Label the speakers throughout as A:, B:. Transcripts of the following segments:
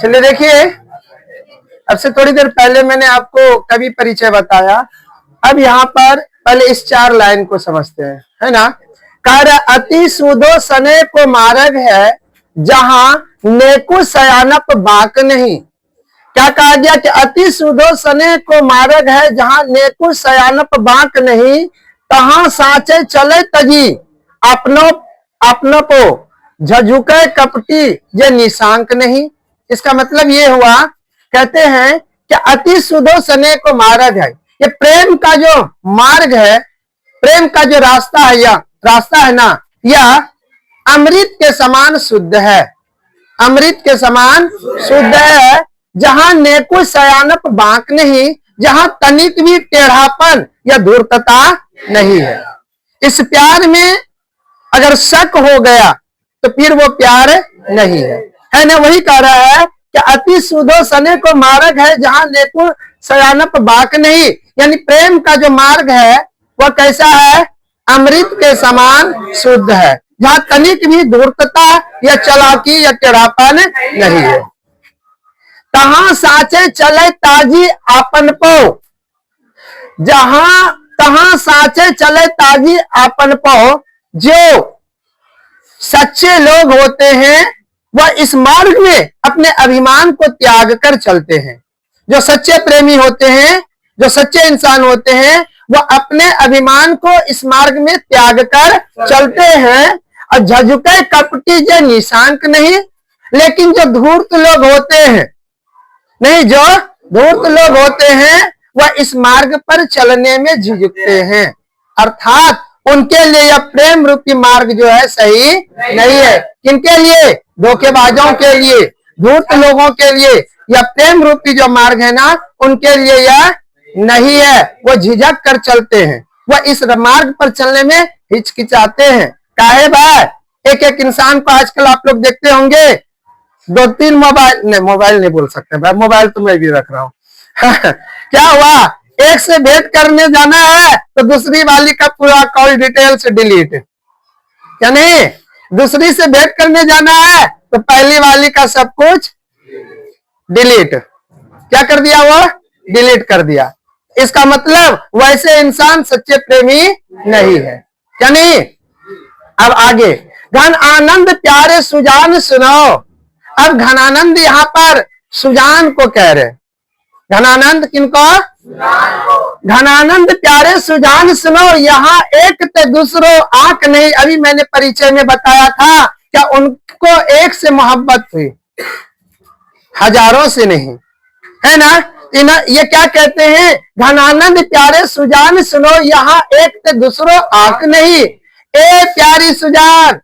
A: चलिए देखिए, अब से थोड़ी देर पहले मैंने आपको कवि परिचय बताया। अब यहाँ पर पहले इस 4 लाइन को समझते हैं, है ना। कर अति सुदो सने को मार्ग है, जहां नेकु सयानप बाक नहीं। क्या कहा गया कि अति सुदो सने को मार्ग है, जहां नेकु सयानप बाक नहीं। तहां साचे चले तजी अपनो अपनों को, झझुके कपटी ये निशांक नहीं। इसका मतलब ये हुआ, कहते हैं कि अति सुदो सने को मार्ग है, ये प्रेम का जो मार्ग है, प्रेम का जो रास्ता है, यह रास्ता है ना, यह अमृत के समान शुद्ध है, अमृत के समान शुद्ध है। जहां नेकु सयानप बांक नहीं, जहां तनिक भी टेढ़ापन या धूर्तता नहीं है। इस प्यार में अगर शक हो गया तो फिर वो प्यार नहीं है ना। वही कह रहा है कि अति सुदो सने को मार्ग है, जहां नेकु सयानप बाक नहीं। यानी प्रेम का जो मार्ग है वह कैसा है, अमृत के समान शुद्ध है, जहां तनिक भी धूर्तता या चालाकी या टेढ़ापन नहीं है। तहां साचे चले ताजी आपन पो, जहां तहां साचे चले ताजी आपन पो। जो सच्चे लोग होते हैं वह इस मार्ग में अपने अभिमान को त्याग कर चलते हैं। जो सच्चे प्रेमी होते हैं, जो सच्चे इंसान होते हैं, वह अपने अभिमान को इस मार्ग में त्याग कर चलते हैं। और झझुके कपटी जो निशांक नहीं। लेकिन जो धूर्त लोग होते हैं, नहीं, जो धूर्त लोग होते हैं वह इस मार्ग पर चलने में झिझकते हैं। अर्थात उनके लिए यह प्रेम रूपी मार्ग जो है सही नहीं है। किनके लिए? धोखेबाजों के लिए, धूर्त लोगों के लिए यह प्रेम रूपी जो मार्ग है ना, उनके लिए यह नहीं है। वो झिझक कर चलते हैं, वह इस मार्ग पर चलने में हिचकिचाते हैं। काहे भाई, एक एक इंसान को आजकल आप लोग देखते होंगे 2-3 मोबाइल नहीं बोल सकते भाई, मोबाइल तो मैं भी रख रहा हूँ। क्या हुआ, एक से भेंट करने जाना है तो दूसरी वाली का पूरा कॉल डिटेल्स डिलीट, क्या नहीं, दूसरी से भेंट करने जाना है तो पहली वाली का सब कुछ डिलीट। क्या कर दिया, वो डिलीट कर दिया। इसका मतलब वैसे इंसान सच्चे प्रेमी नहीं है, क्या नहीं। अब आगे, घन आनंद प्यारे सुजान सुनो। अब घनानंद यहाँ पर सुजान को कह रहे, घनानंद किनको, घनानंद प्यारे सुजान सुनो। यहाँ एक ते दूसरो आंख नहीं। अभी मैंने परिचय में बताया था क्या उनको एक से मोहब्बत हुई, हजारों से नहीं, है ना। ये क्या कहते हैं, घनानंद प्यारे सुजान सुनो, यहाँ एक ते दूसरो आंख नहीं। ए प्यारी सुजान,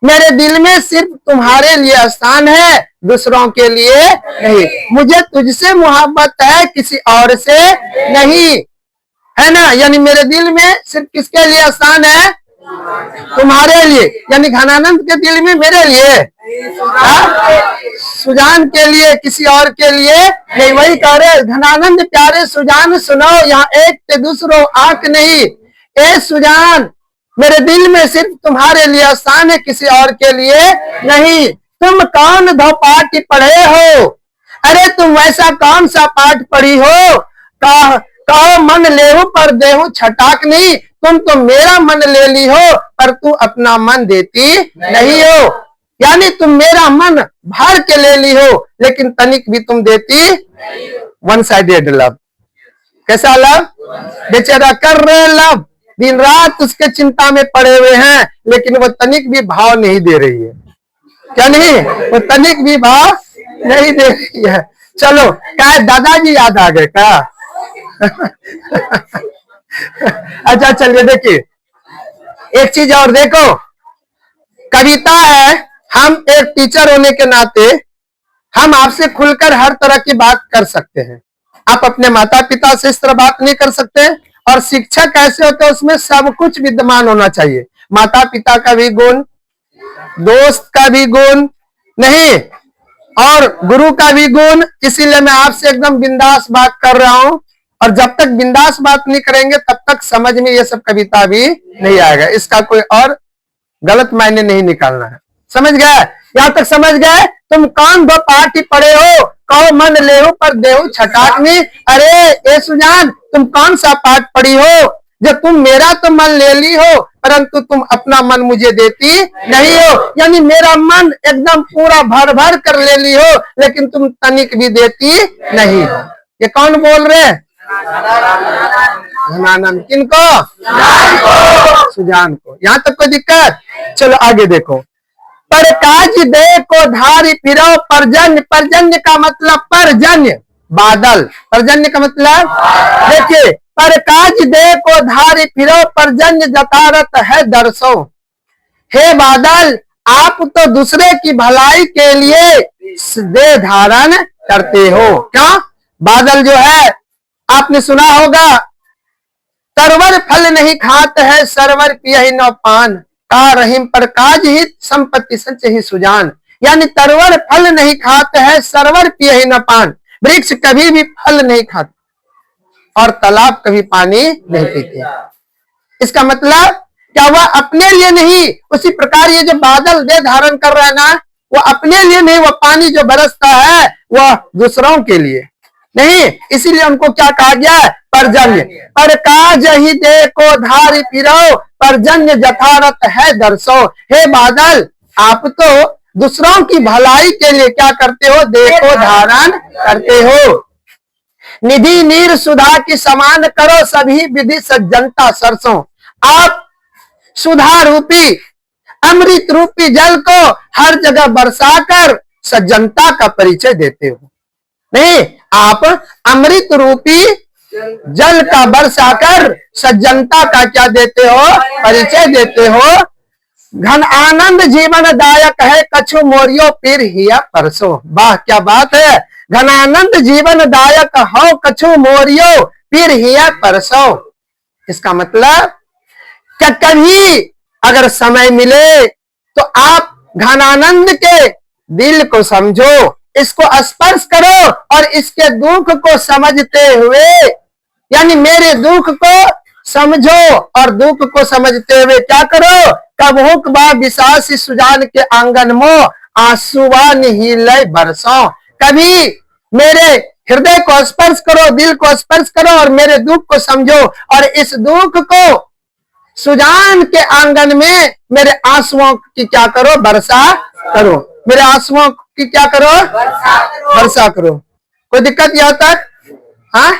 A: मेरे दिल में सिर्फ तुम्हारे लिए स्थान है, दूसरों के लिए नहीं। मुझे तुझसे मोहब्बत है, किसी और से नहीं, है ना। यानी मेरे दिल में सिर्फ किसके लिए स्थान है, तुम्हारे लिए। यानी घनानंद के दिल में मेरे लिए, सुजान के लिए, किसी और के लिए नहीं। वही कह रहे, घनानंद प्यारे सुजान सुनो, यहाँ एक से दूसरो आंख नहीं। ए सुजान, मेरे दिल में सिर्फ तुम्हारे लिए स्थान है, किसी और के लिए नहीं। तुम कौन दो पाठ पढ़े हो, अरे तुम वैसा कौन सा पाठ पढ़ी हो। कहो मन लेहू पर देहू छटाक नहीं। तुम तो मेरा मन ले ली हो, पर तू अपना मन देती नहीं हो। यानी तुम मेरा मन भर के ले ली हो, लेकिन तनिक भी तुम देती। One sided love. कैसा लव, बेचारा कर रहे लव, दिन रात उसके चिंता में पड़े हुए हैं, लेकिन वो तनिक भी भाव नहीं दे रही है, क्या नहीं, वो तनिक भी भाव नहीं दे रही है। चलो, क्या दादाजी याद आ गए क्या? अच्छा चलिए देखिए, एक चीज और देखो, कविता है। हम एक टीचर होने के नाते हम आपसे खुलकर हर तरह की बात कर सकते हैं। आप अपने माता पिता से इस तरह बात नहीं कर सकते। और शिक्षक कैसे होते हैं, उसमें सब कुछ विद्यमान होना चाहिए। माता पिता का भी गुण, दोस्त का भी गुण नहीं, और गुरु का भी गुण। इसीलिए मैं आपसे एकदम बिंदास बात कर रहा हूं। और जब तक बिंदास बात नहीं करेंगे तब तक समझ में ये सब कविता भी नहीं आएगा। इसका कोई और गलत मायने नहीं निकालना है, समझ गया। यहाँ तक समझ गए? तुम कौन दो पाठ ही पढ़े हो? कहो मन लेहु पर देहु छटाकनी। अरे ये सुजान, तुम कौन सा पाठ पढ़ी हो जो तुम मेरा तो मन ले ली हो, परंतु तुम अपना मन मुझे देती नहीं हो। यानी मेरा मन एकदम पूरा भर भर कर ले ली हो, लेकिन तुम तनिक भी देती नहीं हो। ये कौन बोल रहे? घनानंद। किनको? सुजान को। यहाँ तक कोई दिक्कत? चलो आगे देखो। पर काज दे को धारी फिरो परजन्य। परजन्य का मतलब परजन्य, बादल। परजन्य का मतलब देखिए, पर काज दे को धारी फिरो परजन्य जतारत है दर्शो। हे बादल, आप तो दूसरे की भलाई के लिए दे धारण करते हो। क्या? बादल जो है, आपने सुना होगा, तरवर फल नहीं खात है सरवर पियहि न पान। का रहीम पर काज हित संपत्ति संचय ही सुजान। यानी तरवर फल नहीं खाते है सरवर पियहि न पान। वृक्ष कभी भी फल नहीं खाते और तालाब कभी पानी नहीं पीते। इसका मतलब क्या? वह अपने लिए नहीं, उसी प्रकार ये जो बादल दे धारण कर रहा है ना, वो अपने लिए नहीं, वो पानी जो बरसता है वह दूसरों के लिए नहीं। इसीलिए उनको क्या कहा गया? परजन्य। पर काज ही दे को धारी फिरो परजन्य जथारत है दर्शो। हे बादल, आप तो दूसरों की भलाई के लिए क्या करते हो? दे को धारण करते हो। निधि नीर सुधा की समान करो सभी विधि सज्जनता सरसों। आप सुधा रूपी अमृत रूपी जल को हर जगह बरसाकर सज्जनता का परिचय देते हो। नहीं, आप अमृत रूपी जल का बरसाकर सज्जनता का क्या देते हो? परिचय देते हो। घन आनंद जीवन दायक है कछु मोरियो पीर हिया परसो। वाह, क्या बात है! घन आनंद जीवन दायक हो कछु मोरियो पीर हिया परसो। इसका मतलब क्या? कभी अगर समय मिले तो आप घनानंद के दिल को समझो, इसको स्पर्श करो और इसके दुख को समझते हुए, यानी मेरे दुख को समझो और दुख को समझते हुए क्या करो? कबहुक बा विशास सुजान के आंगन मो आंसुआ निहिलय बरसों। कभी मेरे हृदय को स्पर्श करो, दिल को स्पर्श करो और मेरे दुख को समझो और इस दुख को सुजान के आंगन में मेरे आंसुओं की क्या करो? वर्षा करो। मेरे आंसुओं की क्या करो? वर्षा करो। कोई दिक्कत यहाँ तक? हाँ,